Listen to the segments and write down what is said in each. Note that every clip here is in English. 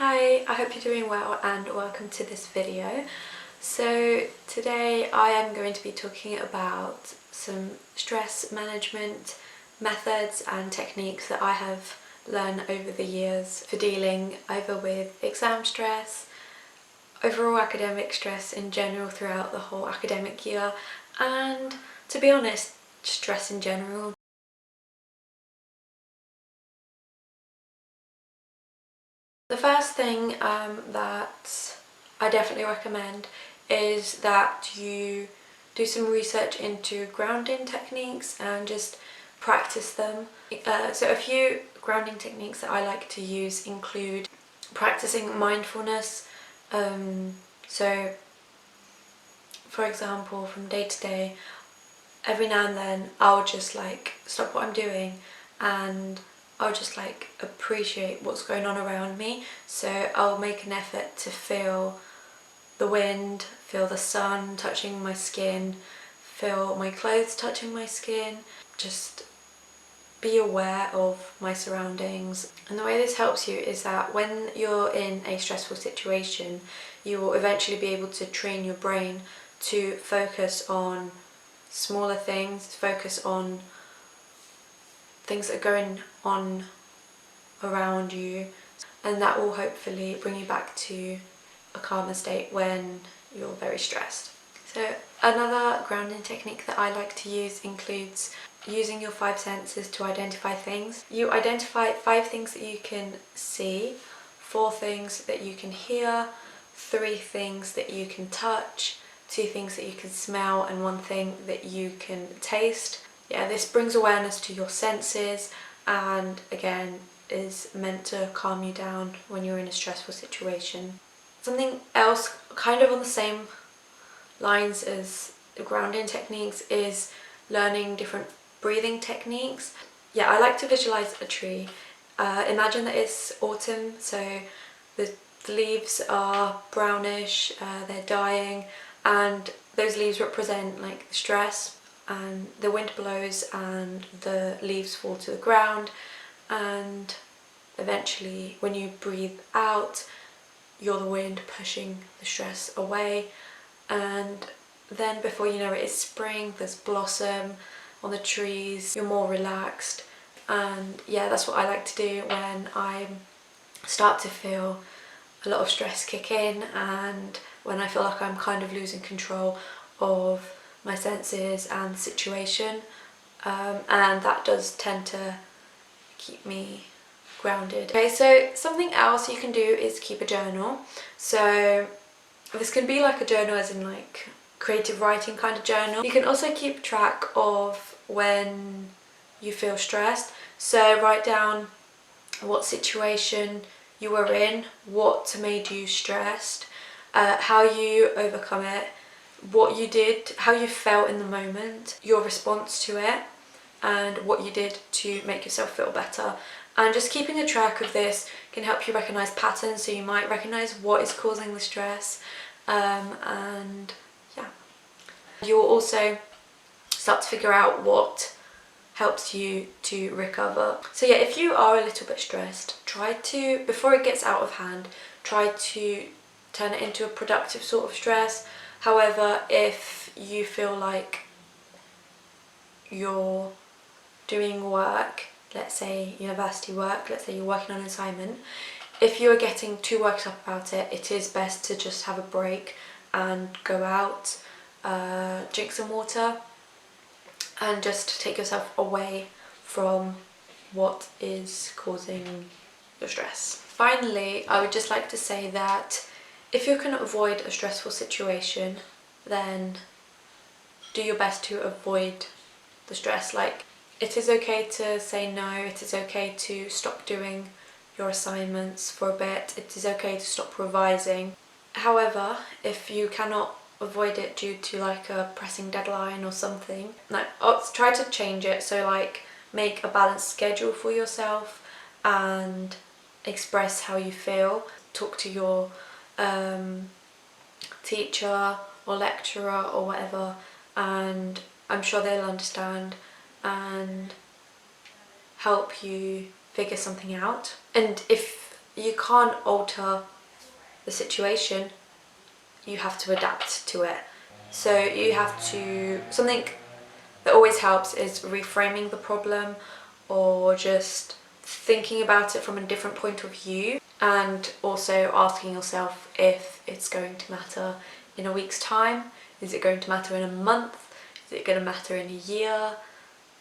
Hi, I hope you're doing well and welcome to this video. So today I am going to be talking about some stress management methods and techniques that I have learned over the years for dealing either with exam stress, overall academic stress in general throughout the whole academic year, and to be honest, stress in general. The first thing that I definitely recommend is that you do some research into grounding techniques and just practice them. So a few grounding techniques that I like to use include practicing mindfulness. So for example, from day to day, every now and then I'll just stop what I'm doing and I'll just appreciate what's going on around me. So I'll make an effort to feel the wind, feel the sun touching my skin, feel my clothes touching my skin, just be aware of my surroundings. And the way this helps you is that when you're in a stressful situation, you will eventually be able to train your brain to focus on smaller things, focus on things that are going on around you, and that will hopefully bring you back to a calmer state when you're very stressed. So another grounding technique that I like to use includes using your five senses to identify things. You identify 5 things that you can see, 4 things that you can hear, 3 things that you can touch, 2 things that you can smell, and 1 thing that you can taste. Yeah, this brings awareness to your senses and again is meant to calm you down when you're in a stressful situation. Something else kind of on the same lines as the grounding techniques is learning different breathing techniques. Yeah, I like to visualize a tree. Imagine that it's autumn, so the leaves are brownish, they're dying, and those leaves represent stress, and the wind blows and the leaves fall to the ground, and eventually when you breathe out, you're the wind pushing the stress away, and then before you know it, it's spring, there's blossom on the trees, you're more relaxed. And yeah, that's what I like to do when I start to feel a lot of stress kick in and when I feel like I'm kind of losing control of my senses and the situation, and that does tend to keep me grounded. Okay, so something else you can do is keep a journal. So this can be like a journal as in creative writing kind of journal. You can also keep track of when you feel stressed. So write down what situation you were in, what made you stressed, how you overcome it, what you did, how you felt in the moment, your response to it, and what you did to make yourself feel better. And just keeping a track of this can help you recognise patterns, so you might recognise what is causing the stress, and yeah. You'll also start to figure out what helps you to recover. So yeah, if you are a little bit stressed, try to, before it gets out of hand, try to turn it into a productive sort of stress. However, if you feel like you're doing work, let's say university work, let's say you're working on an assignment, if you're getting too worked up about it, it is best to just have a break and go out, drink some water, and just take yourself away from what is causing your stress. Finally, I would just like to say that if you can avoid a stressful situation, then do your best to avoid the stress. It is okay to say no, it is okay to stop doing your assignments for a bit, it is okay to stop revising. However, if you cannot avoid it due to a pressing deadline or something, try to change it. So make a balanced schedule for yourself and express how you feel. Talk to your teacher or lecturer or whatever, and I'm sure they'll understand and help you figure something out. And if you can't alter the situation, you have to adapt to it. So you have to, something that always helps is reframing the problem, or just thinking about it from a different point of view, and also asking yourself if it's going to matter in a week's time. Is it going to matter in a month? Is it going to matter in a year?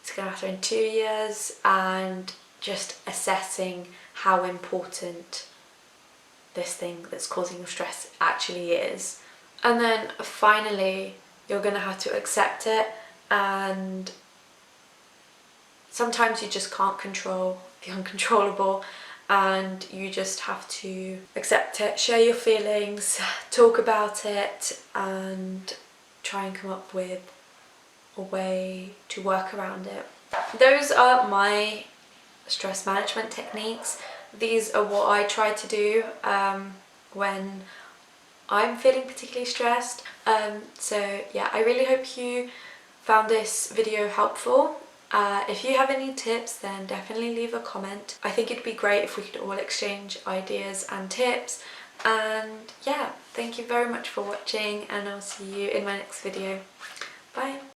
Is it going to matter in 2 years? And just assessing how important this thing that's causing you stress actually is. And then finally, you're going to have to accept it, and sometimes you just can't control the uncontrollable, and you just have to accept it, share your feelings, talk about it, and try and come up with a way to work around it. Those are my stress management techniques. These are what I try to do when I'm feeling particularly stressed. So yeah, I really hope you found this video helpful. If you have any tips, then definitely leave a comment. I think it'd be great if we could all exchange ideas and tips. And yeah, thank you very much for watching, and I'll see you in my next video. Bye!